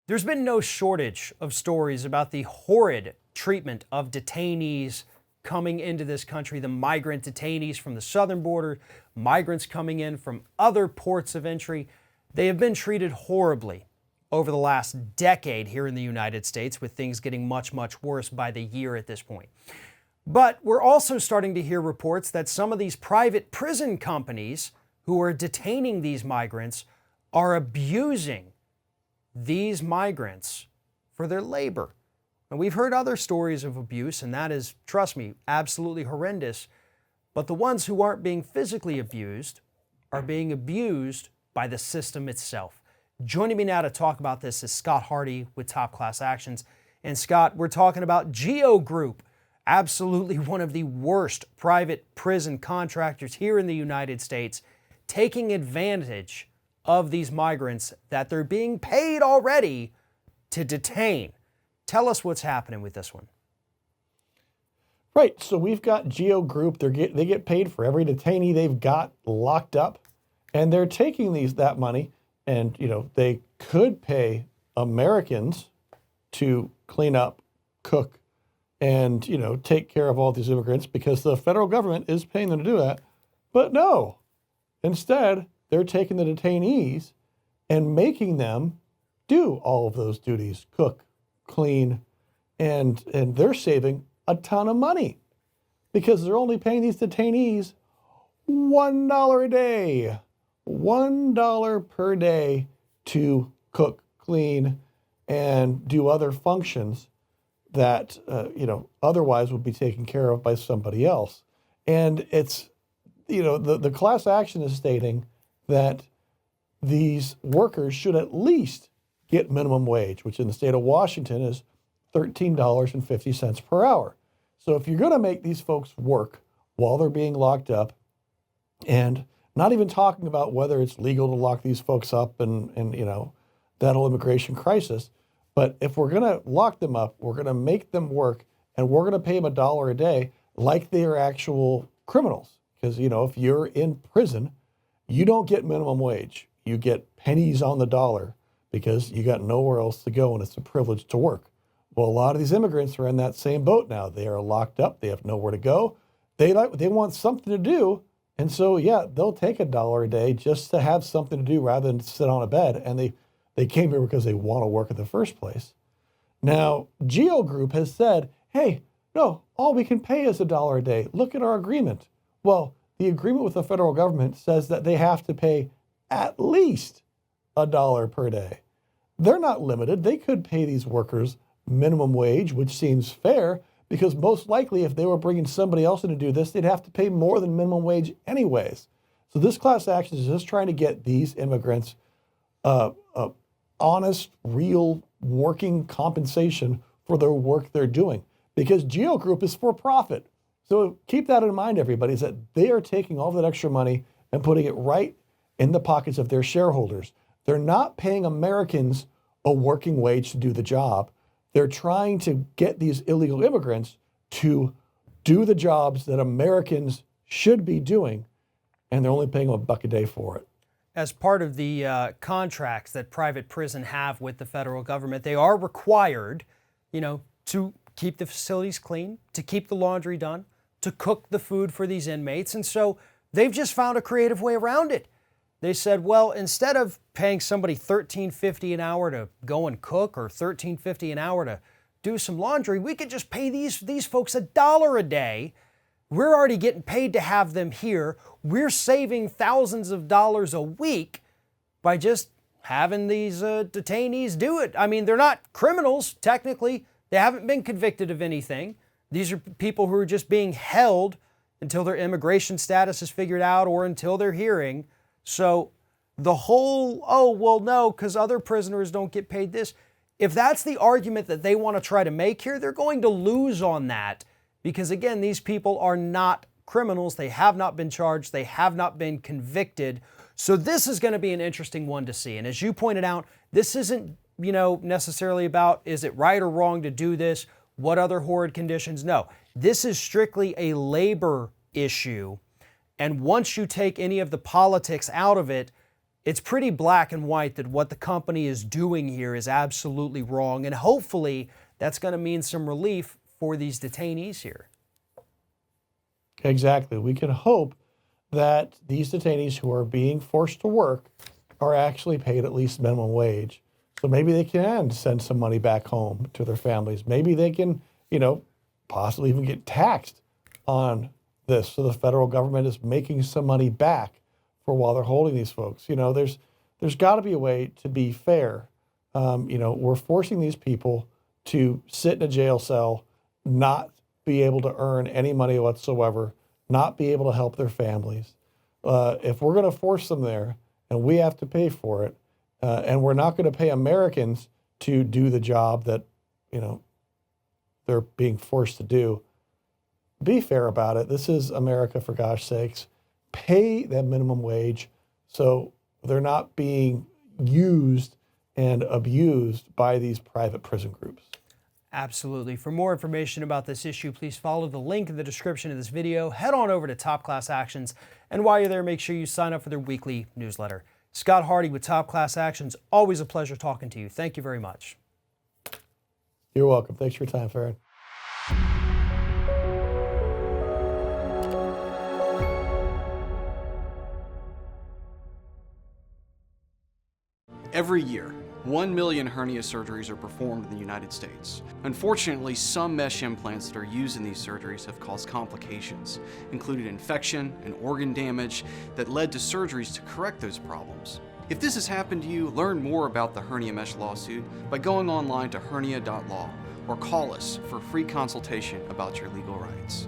There's been no shortage of stories about the horrid treatment of detainees coming into this country, the migrant detainees from the southern border, migrants coming in from other ports of entry. They have been treated horribly over the last decade here in the United States, with things getting much, much worse by the year at this point. But we're also starting to hear reports that some of these private prison companies who are detaining these migrants are abusing these migrants for their labor. And we've heard other stories of abuse, and that is, trust me, absolutely horrendous. But the ones who aren't being physically abused are being abused by the system itself. Joining me now to talk about this is Scott Hardy with Top Class Actions. And Scott, we're talking about GEO Group, absolutely one of the worst private prison contractors here in the United States, taking advantage of these migrants that they're being paid already to detain. Tell us what's happening with this one. Right. So we've got GEO Group. They get paid for every detainee they've got locked up, and they're taking that money, and they could pay Americans to clean up, cook, and take care of all these immigrants because the federal government is paying them to do that. But no, instead they're taking the detainees and making them do all of those duties, cook, clean, and they're saving a ton of money because they're only paying these detainees $1 a day, $1 per day to cook, clean, and do other functions that otherwise would be taken care of by somebody else. And it's the class action is stating that these workers should at least get minimum wage, which in the state of Washington is $13.50 per hour. So if you're going to make these folks work while they're being locked up, and not even talking about whether it's legal to lock these folks up and that whole immigration crisis, but if we're going to lock them up, we're going to make them work, and we're going to pay them $1 a day like they are actual criminals. Because, if you're in prison, you don't get minimum wage. You get pennies on the dollar because you got nowhere else to go, and it's a privilege to work. Well, a lot of these immigrants are in that same boat now. They are locked up. They have nowhere to go. They want something to do. And so, they'll take $1 a day just to have something to do rather than sit on a bed. And they came here because they want to work in the first place. Now, GEO Group has said, hey, no, all we can pay is $1 a day. Look at our agreement. Well, the agreement with the federal government says that they have to pay at least $1 per day. They're not limited. They could pay these workers minimum wage, which seems fair, because most likely if they were bringing somebody else in to do this, they'd have to pay more than minimum wage anyways. So this class action is just trying to get these immigrants honest, real working compensation for their work they're doing, because GEO Group is for profit. So keep that in mind, everybody, is that they are taking all that extra money and putting it right in the pockets of their shareholders. They're not paying Americans a working wage to do the job. They're trying to get these illegal immigrants to do the jobs that Americans should be doing, and they're only paying them $1 a day for it. As part of the contracts that private prison have with the federal government, they are required, to keep the facilities clean, to keep the laundry done, to cook the food for these inmates. And so they've just found a creative way around it. They said, well, instead of paying somebody $13.50 an hour to go and cook or $13.50 an hour to do some laundry, we could just pay these folks $1 a day. We're already getting paid to have them here. We're saving thousands of dollars a week by just having these detainees do it. I mean, they're not criminals, technically. They haven't been convicted of anything. These are people who are just being held until their immigration status is figured out or until their hearing. So the whole, oh, well, no, because other prisoners don't get paid this. If that's the argument that they want to try to make here, they're going to lose on that. Because again, these people are not criminals. They have not been charged. They have not been convicted. So this is going to be an interesting one to see. And as you pointed out, this isn't, necessarily about, is it right or wrong to do this? What other horrid conditions? No, this is strictly a labor issue. And once you take any of the politics out of it, it's pretty black and white that what the company is doing here is absolutely wrong. And hopefully that's going to mean some relief for these detainees here. Exactly. We can hope that these detainees who are being forced to work are actually paid at least minimum wage. So maybe they can send some money back home to their families. Maybe they can, possibly even get taxed on this. So the federal government is making some money back for while they're holding these folks. There's got to be a way to be fair. We're forcing these people to sit in a jail cell, not be able to earn any money whatsoever, not be able to help their families. If we're going to force them there and we have to pay for it, and we're not going to pay Americans to do the job that, they're being forced to do, be fair about it. This is America, for gosh sakes. Pay that minimum wage so they're not being used and abused by these private prison groups. Absolutely. For more information about this issue, please follow the link in the description of this video. Head on over to Top Class Actions. And while you're there, make sure you sign up for their weekly newsletter. Scott Hardy with Top Class Actions. Always a pleasure talking to you. Thank you very much. You're welcome. Thanks for your time, Farron. Every year, 1 million hernia surgeries are performed in the United States. Unfortunately, some mesh implants that are used in these surgeries have caused complications, including infection and organ damage that led to surgeries to correct those problems. If this has happened to you, learn more about the hernia mesh lawsuit by going online to hernia.law or call us for a free consultation about your legal rights.